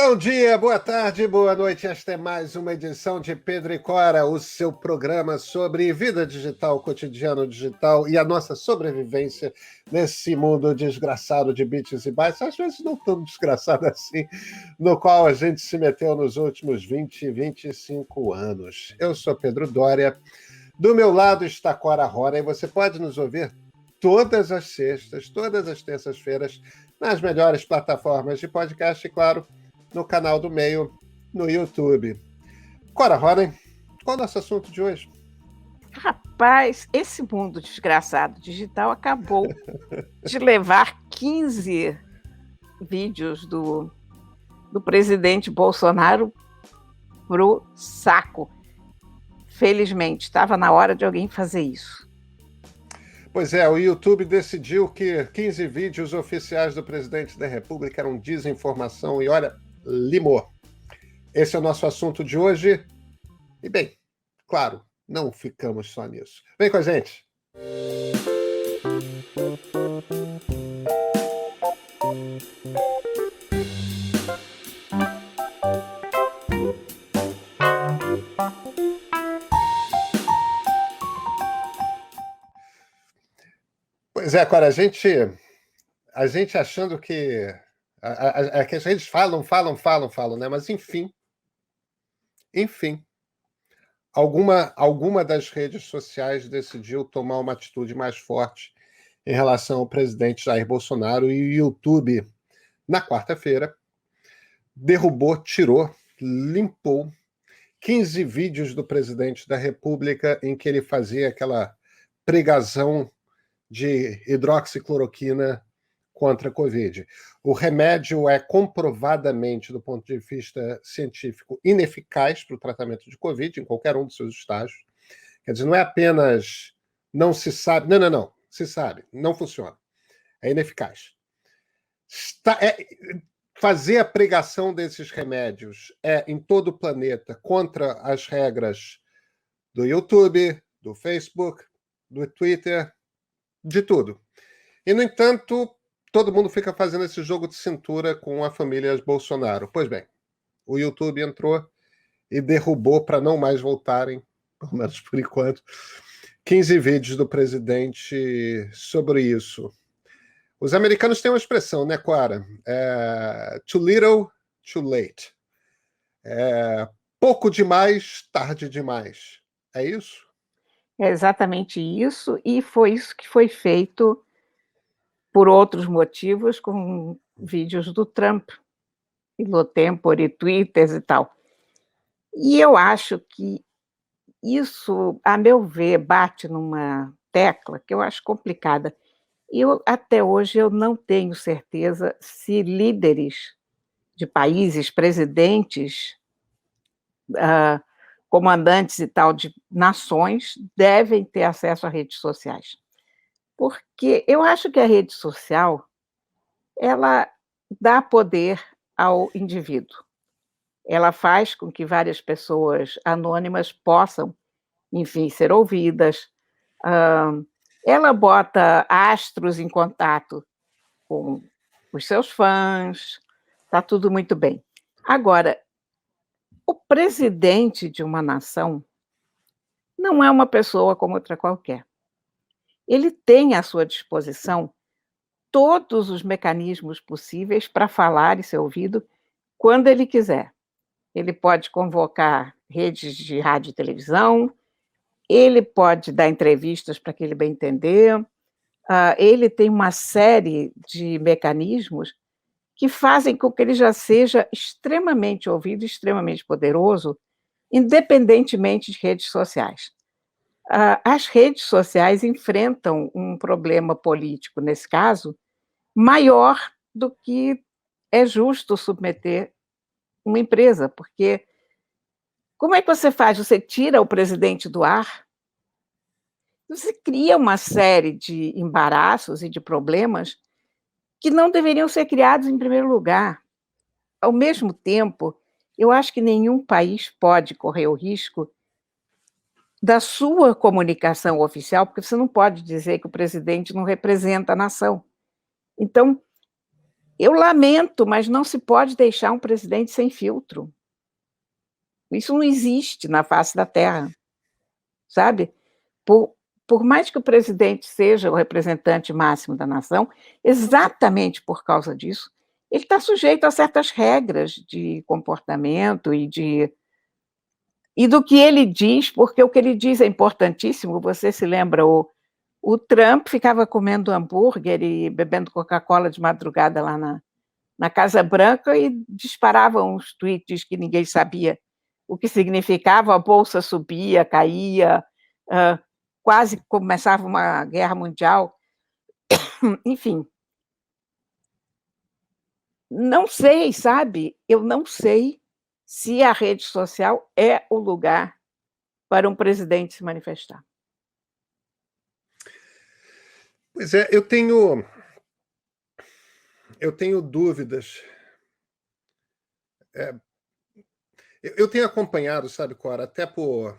Bom dia, boa tarde, boa noite. Esta é mais uma edição de Pedro e Cora, o seu programa sobre vida digital, cotidiano digital e a nossa sobrevivência nesse mundo desgraçado de bits e bytes, às vezes não tão desgraçado assim, no qual a gente se meteu nos últimos 25 anos. Eu sou Pedro Dória, do meu lado está Cora Rora e você pode nos ouvir todas as sextas, todas as terças-feiras, nas melhores plataformas de podcast e, claro, no canal do Meio, no YouTube. Cora Ronen, qual é o nosso assunto de hoje? Rapaz, esse mundo desgraçado digital acabou de levar 15 vídeos do presidente Bolsonaro pro saco. Felizmente, estava na hora de alguém fazer isso. Pois é, o YouTube decidiu que 15 vídeos oficiais do presidente da República eram desinformação e, olha, limou. Esse é o nosso assunto de hoje. E, bem, claro, não ficamos só nisso. Vem com a gente! Pois é, Cora, a gente achando que que as redes falam, né? Mas enfim, alguma das redes sociais decidiu tomar uma atitude mais forte em relação ao presidente Jair Bolsonaro e o YouTube, na quarta-feira, derrubou, tirou, limpou 15 vídeos do presidente da República em que ele fazia aquela pregação de hidroxicloroquina contra a Covid. O remédio é comprovadamente, do ponto de vista científico, ineficaz para o tratamento de Covid, em qualquer um dos seus estágios. Quer dizer, não é apenas não se sabe... Não. Se sabe, não funciona. É ineficaz. Fazer a pregação desses remédios em todo o planeta contra as regras do YouTube, do Facebook, do Twitter, de tudo. E, no entanto, todo mundo fica fazendo esse jogo de cintura com a família Bolsonaro. Pois bem, o YouTube entrou e derrubou, para não mais voltarem, pelo menos por enquanto, 15 vídeos do presidente sobre isso. Os americanos têm uma expressão, né, Clara? Too little, too late. Pouco demais, tarde demais. É isso? É exatamente isso, e foi isso que foi feito por outros motivos com vídeos do Trump, e no Tempore, Twitter e tal. E eu acho que isso, a meu ver, bate numa tecla que eu acho complicada. Até hoje, eu não tenho certeza se líderes de países, presidentes, comandantes e tal de nações devem ter acesso a redes sociais. Porque eu acho que a rede social, ela dá poder ao indivíduo. Ela faz com que várias pessoas anônimas possam, enfim, ser ouvidas. Ela bota astros em contato com os seus fãs, está tudo muito bem. Agora, o presidente de uma nação não é uma pessoa como outra qualquer. Ele tem à sua disposição todos os mecanismos possíveis para falar e ser ouvido quando ele quiser. Ele pode convocar redes de rádio e televisão, ele pode dar entrevistas para aquele bem entender, ele tem uma série de mecanismos que fazem com que ele já seja extremamente ouvido, extremamente poderoso, independentemente de redes sociais. As redes sociais enfrentam um problema político, nesse caso, maior do que é justo submeter uma empresa, porque como é que você faz? Você tira o presidente do ar, você cria uma série de embaraços e de problemas que não deveriam ser criados em primeiro lugar. Ao mesmo tempo, eu acho que nenhum país pode correr o risco da sua comunicação oficial, porque você não pode dizer que o presidente não representa a nação. Então, Eu lamento, mas não se pode deixar um presidente sem filtro. Isso não existe na face da Terra, sabe? Por, por mais que o presidente seja o representante máximo da nação, exatamente por causa disso, ele está sujeito a certas regras de comportamento e do que ele diz, porque o que ele diz é importantíssimo. Você se lembra, o Trump ficava comendo hambúrguer e bebendo Coca-Cola de madrugada lá na Casa Branca e disparava uns tweets que ninguém sabia o que significava, a bolsa subia, caía, quase começava uma guerra mundial. Enfim, não sei, sabe? Eu não sei se a rede social é o lugar para um presidente se manifestar. Pois é, eu tenho dúvidas. Eu tenho acompanhado, sabe, Cora, até por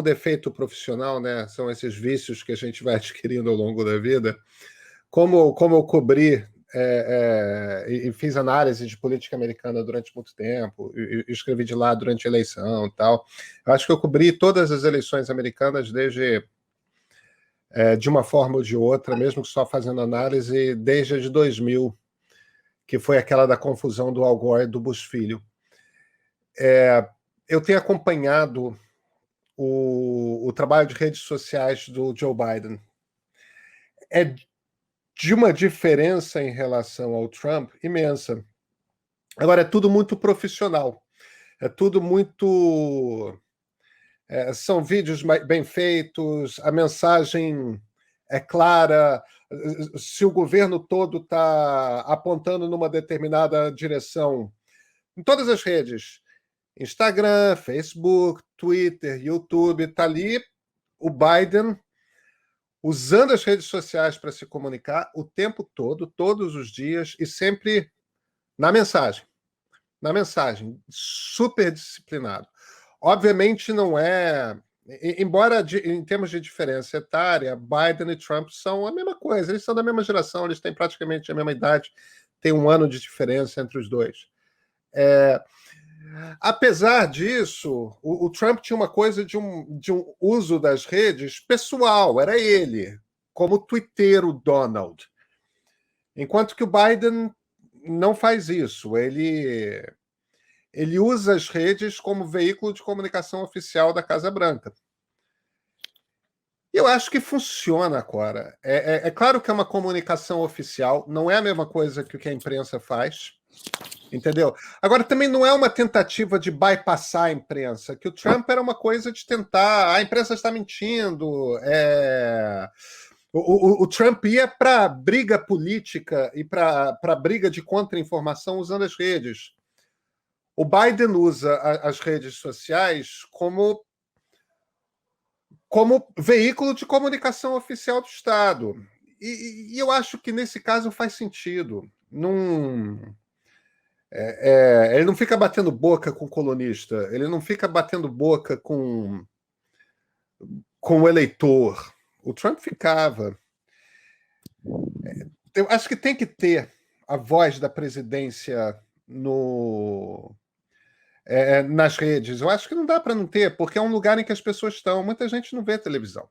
defeito profissional, né? São esses vícios que a gente vai adquirindo ao longo da vida. Como eu cobri e fiz análise de política americana durante muito tempo, e escrevi de lá durante a eleição e tal. Eu acho que eu cobri todas as eleições americanas desde de uma forma ou de outra, mesmo que só fazendo análise, desde a de 2000, que foi aquela da confusão do Al Gore e do Bush Filho. Eu tenho acompanhado o trabalho de redes sociais do Joe Biden. É de uma diferença em relação ao Trump imensa. Agora, é tudo muito profissional. É tudo muito... são vídeos bem feitos, a mensagem é clara. Se o governo todo está apontando numa determinada direção, em todas as redes, Instagram, Facebook, Twitter, YouTube, está ali o Biden usando as redes sociais para se comunicar o tempo todo, todos os dias, e sempre na mensagem. Na mensagem, super disciplinado. Obviamente não é... Embora em termos de diferença etária, Biden e Trump são a mesma coisa, eles são da mesma geração, eles têm praticamente a mesma idade, tem 1 ano de diferença entre os dois. Apesar disso, o Trump tinha uma coisa de um uso das redes pessoal, era ele, como twitteiro Donald. Enquanto que o Biden não faz isso, ele usa as redes como veículo de comunicação oficial da Casa Branca. Eu acho que funciona, Cora. É claro que é uma comunicação oficial, não é a mesma coisa que o que a imprensa faz, entendeu? Agora, também não é uma tentativa de bypassar a imprensa, que o Trump era uma coisa de tentar... A imprensa está mentindo. O Trump ia para briga política e para briga de contra-informação usando as redes. O Biden usa as redes sociais como veículo de comunicação oficial do Estado. E eu acho que, nesse caso, faz sentido. Ele não fica batendo boca com o colunista, ele não fica batendo boca com o eleitor. O Trump ficava. Eu acho que tem que ter a voz da presidência nas redes. Eu acho que não dá para não ter, porque é um lugar em que as pessoas estão. Muita gente não vê televisão,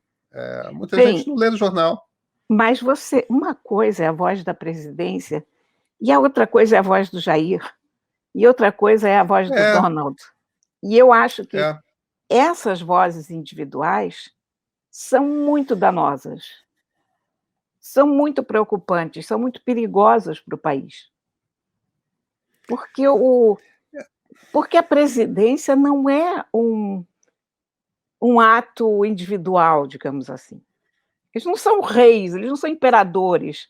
muita gente não lê no jornal. Mas uma coisa é a voz da presidência e a outra coisa é a voz do Jair e outra coisa é a voz do Donald. E eu acho que essas vozes individuais são muito danosas, são muito preocupantes, são muito perigosas para o país. Porque a presidência não é um ato individual, digamos assim. Eles não são reis, eles não são imperadores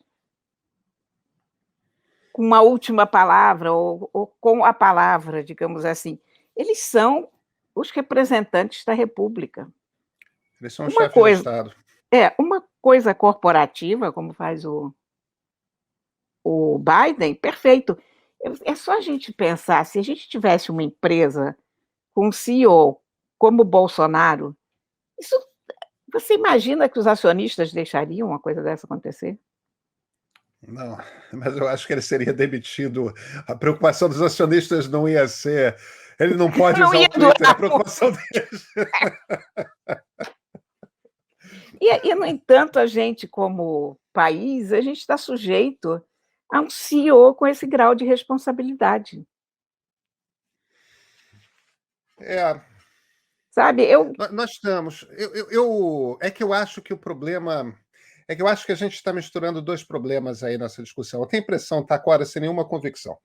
com uma última palavra ou com a palavra, digamos assim. Eles são os representantes da República. Eles são chefes de Estado. Uma coisa corporativa, como faz o Biden, perfeito. É só a gente pensar, se a gente tivesse uma empresa com um CEO como o Bolsonaro, você imagina que os acionistas deixariam uma coisa dessa acontecer? Não, mas eu acho que ele seria demitido. A preocupação dos acionistas não ia ser. Ele não pode Não usar ia o Twitter, a durar muito. preocupação deles. No entanto, a gente, como país, a gente está sujeito a um CEO com esse grau de responsabilidade, É, sabe? nós estamos. É que eu acho que o problema. É que eu acho que a gente está misturando dois problemas aí nessa discussão. Eu tenho a impressão, tá, Cora, sem nenhuma convicção.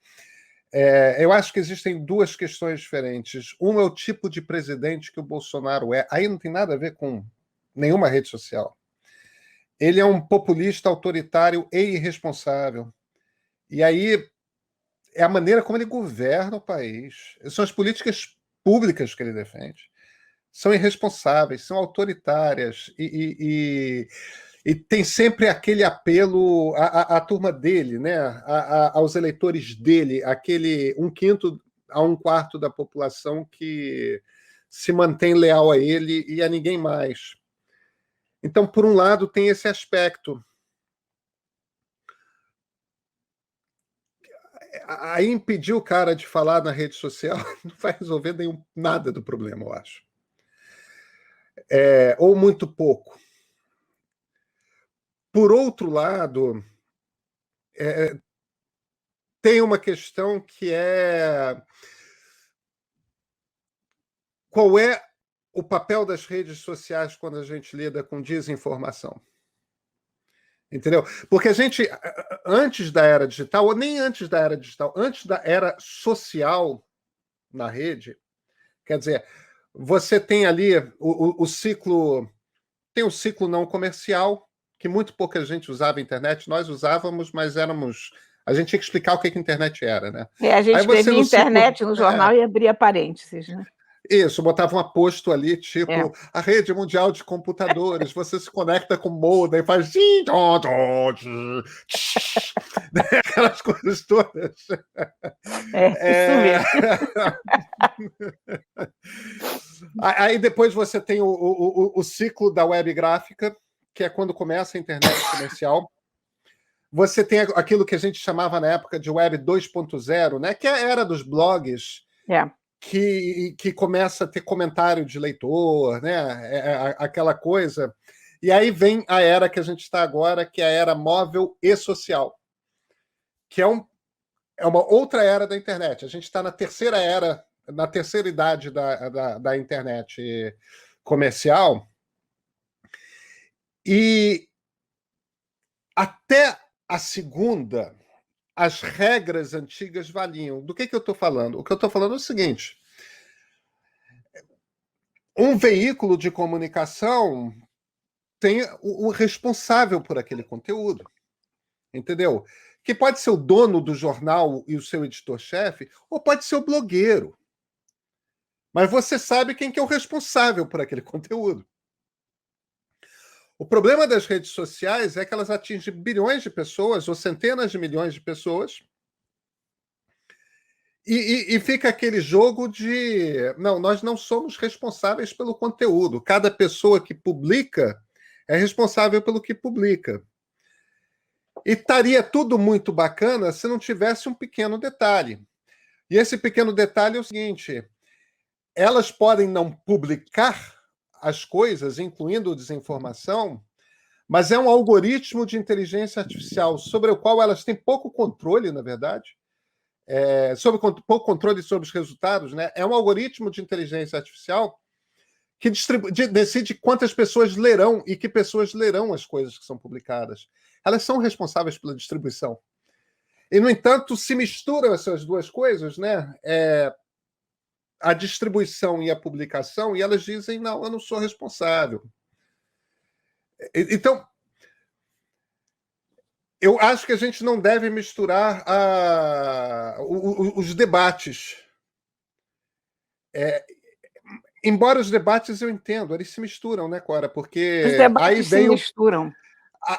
Eu acho que existem duas questões diferentes. Uma é o tipo de presidente que o Bolsonaro é. Aí não tem nada a ver com nenhuma rede social. Ele é um populista autoritário e irresponsável. E aí é a maneira como ele governa o país. São as políticas públicas que ele defende. São irresponsáveis, são autoritárias e tem sempre aquele apelo à turma dele, né? Aos eleitores dele, aquele um quinto a um quarto da população que se mantém leal a ele e a ninguém mais. Então, por um lado, tem esse aspecto. Aí impedir o cara de falar na rede social não vai resolver nada do problema, eu acho. Ou muito pouco. Por outro lado, tem uma questão que é qual é o papel das redes sociais quando a gente lida com desinformação. Entendeu? Porque a gente, antes da era digital, ou nem antes da era digital, antes da era social na rede, quer dizer, você tem ali o ciclo, tem o ciclo não comercial, que muito pouca gente usava a internet, nós usávamos, mas a gente tinha que explicar o que a internet era, né? A gente Aí você escrevia no ciclo, internet no jornal e abria parênteses, né? isso, botava um aposto ali, É. tipo, a rede mundial de computadores, você se conecta com o modem, faz aquelas coisas todas. Isso É... mesmo. Aí depois você tem o ciclo da web gráfica, que é quando começa a internet comercial. Você tem aquilo que a gente chamava na época de web 2.0, né? Que é a era dos blogs, que começa a ter comentário de leitor, né? Aquela coisa. E aí vem a era que a gente está agora, que é a era móvel e social, que é uma outra era da internet. A gente está na terceira era, na terceira idade da internet comercial. E até a segunda, as regras antigas valiam. Do que eu estou falando? O que eu estou falando é o seguinte: um veículo de comunicação tem o responsável por aquele conteúdo, entendeu? Que pode ser o dono do jornal e o seu editor-chefe, ou pode ser o blogueiro. Mas você sabe quem que é o responsável por aquele conteúdo. O problema das redes sociais é que elas atingem bilhões de pessoas ou centenas de milhões de pessoas e fica aquele jogo de não, nós não somos responsáveis pelo conteúdo. Cada pessoa que publica é responsável pelo que publica. E estaria tudo muito bacana se não tivesse um pequeno detalhe. E esse pequeno detalhe é o seguinte: elas podem não publicar as coisas, incluindo desinformação, mas é um algoritmo de inteligência artificial sobre o qual elas têm pouco controle, na verdade, pouco controle sobre os resultados, né? É um algoritmo de inteligência artificial que decide quantas pessoas lerão e que pessoas lerão as coisas que são publicadas. Elas são responsáveis pela distribuição. E, no entanto, se misturam essas duas coisas, né? A distribuição e a publicação, e elas dizem, não, eu não sou responsável. Então, eu acho que a gente não deve misturar os debates. Embora os debates eu entendo, eles se misturam, né, Cora? Porque os debates se misturam.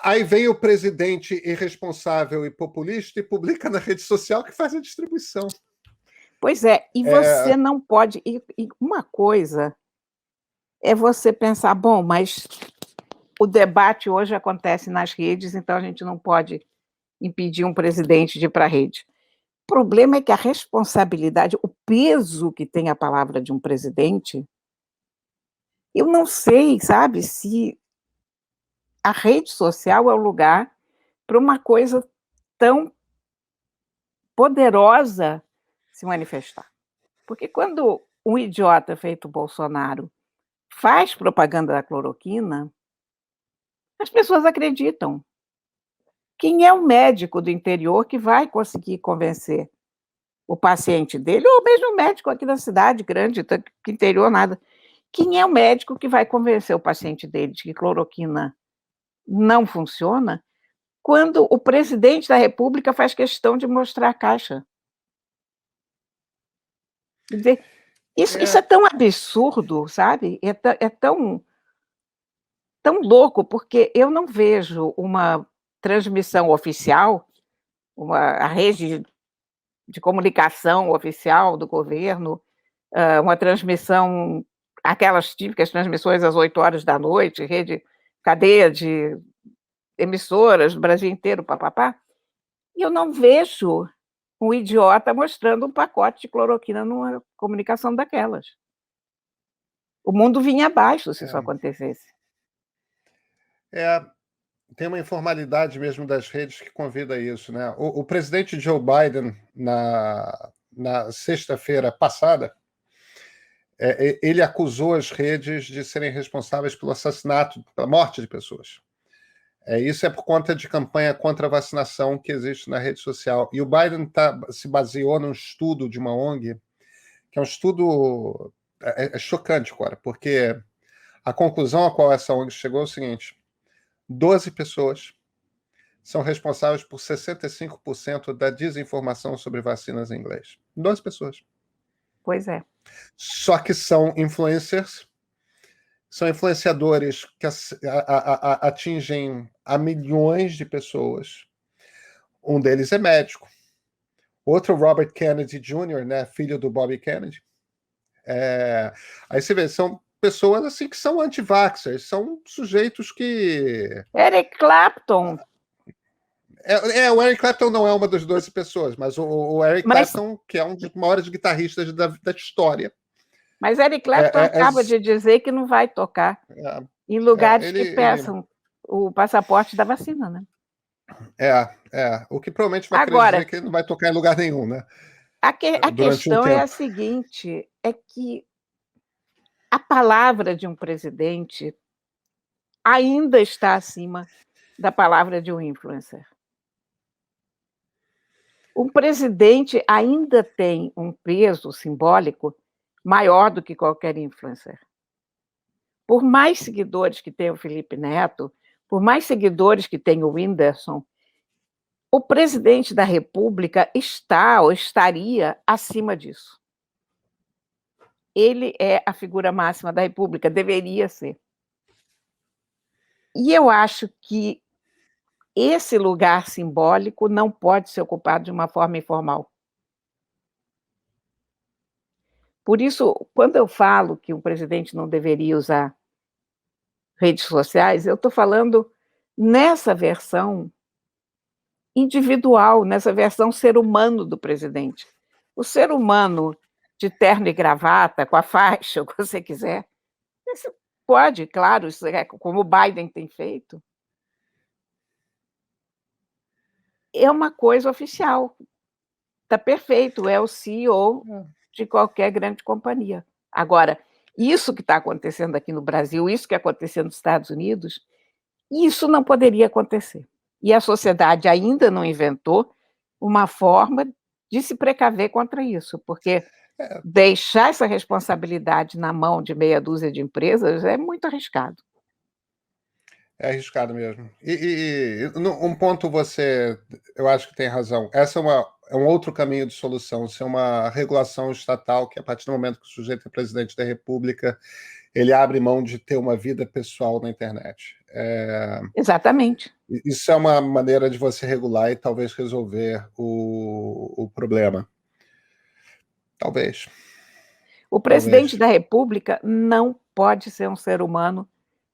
Aí vem o presidente irresponsável e populista e publica na rede social que faz a distribuição. Pois é, e você não pode. E uma coisa é você pensar, bom, mas o debate hoje acontece nas redes, então a gente não pode impedir um presidente de ir para a rede. O problema é que a responsabilidade, o peso que tem a palavra de um presidente, eu não sei, sabe, se a rede social é o lugar para uma coisa tão poderosa se manifestar. Porque quando um idiota feito Bolsonaro faz propaganda da cloroquina, as pessoas acreditam. Quem é o médico do interior que vai conseguir convencer o paciente dele, ou mesmo o médico aqui da cidade grande, que interior nada? Quem é o médico que vai convencer o paciente dele de que cloroquina não funciona quando o presidente da República faz questão de mostrar a caixa? Quer dizer, isso é tão absurdo, sabe? É tão louco, porque eu não vejo uma transmissão oficial, a rede de comunicação oficial do governo, uma transmissão, aquelas típicas transmissões às 8 horas da noite, cadeia de emissoras do Brasil inteiro, papapá, e eu não vejo um idiota mostrando um pacote de cloroquina numa comunicação daquelas. O mundo vinha abaixo se isso acontecesse. Tem uma informalidade mesmo das redes que convida a isso, né? O presidente Joe Biden, na sexta-feira passada, ele acusou as redes de serem responsáveis pelo assassinato, pela morte de pessoas. Isso é por conta de campanha contra a vacinação que existe na rede social. E o Biden se baseou num estudo de uma ONG, que é um estudo chocante, Cora, porque a conclusão a qual essa ONG chegou é o seguinte: 12 pessoas são responsáveis por 65% da desinformação sobre vacinas em inglês. 12 pessoas. Pois é. Só que são influencers, são influenciadores que atingem a milhões de pessoas. Um deles é médico. Outro, Robert Kennedy Jr., né, filho do Bobby Kennedy. Aí você vê, são pessoas assim que são anti-vaxxers, são sujeitos que... Eric Clapton. O Eric Clapton não é uma das 12 pessoas, mas o Eric Clapton, que é um dos maiores guitarristas da história. Mas Eric Clapton acaba de dizer que não vai tocar em lugares que peçam o passaporte da vacina, né? O que provavelmente vai querer dizer que ele não vai tocar em lugar nenhum, né? A questão é a seguinte, é que a palavra de um presidente ainda está acima da palavra de um influencer. Um presidente ainda tem um peso simbólico maior do que qualquer influencer. Por mais seguidores que tem o Felipe Neto, por mais seguidores que tem o Whindersson, o presidente da República está ou estaria acima disso. Ele é a figura máxima da República, deveria ser. E eu acho que esse lugar simbólico não pode ser ocupado de uma forma informal. Por isso, quando eu falo que um presidente não deveria usar redes sociais, eu estou falando nessa versão individual, nessa versão ser humano do presidente. O ser humano de terno e gravata, com a faixa, o que você quiser, isso pode, claro, isso é como o Biden tem feito, é uma coisa oficial. Está perfeito, é o CEO de qualquer grande companhia. Agora, isso que está acontecendo aqui no Brasil, isso que aconteceu nos Estados Unidos, isso não poderia acontecer. E a sociedade ainda não inventou uma forma de se precaver contra isso, porque deixar essa responsabilidade na mão de meia dúzia de empresas é muito arriscado. É arriscado mesmo. E um ponto eu acho que tem razão. Essa é um outro caminho de solução, ser uma regulação estatal que, a partir do momento que o sujeito é presidente da República, ele abre mão de ter uma vida pessoal na internet. Exatamente. Isso é uma maneira de você regular e talvez resolver o problema. Talvez. O presidente da República não pode ser um ser humano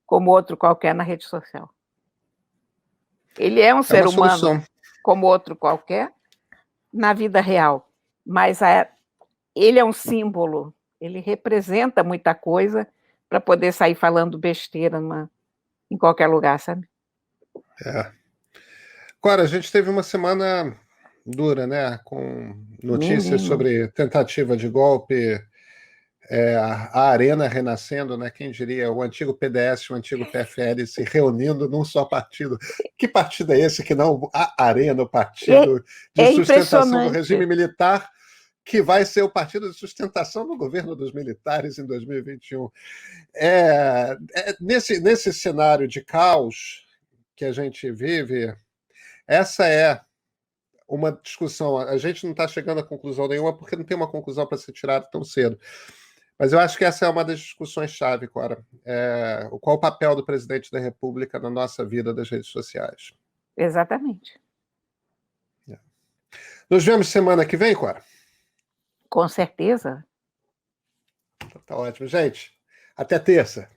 como outro qualquer na rede social. Ele é um ser humano como outro qualquer, na vida real. Mas ele é um símbolo, ele representa muita coisa para poder sair falando besteira em qualquer lugar, sabe? É. Agora, a gente teve uma semana dura, né? Com notícias Menino, sobre tentativa de golpe, a Arena renascendo, né? Quem diria, o antigo PDS, o antigo PFL se reunindo num só partido. Que partido é esse que não a Arena, o é, partido de é sustentação do regime impressionante. militar, que vai ser o partido de sustentação do governo dos militares em 2021. Nesse cenário de caos que a gente vive, essa é uma discussão. A gente não está chegando a conclusão nenhuma porque não tem uma conclusão para ser tirada tão cedo. Mas eu acho que essa é uma das discussões-chave, Cora. Qual o papel do presidente da República na nossa vida das redes sociais? Exatamente. Nos vemos semana que vem, Cora? Com certeza. Tá ótimo. Gente, até terça.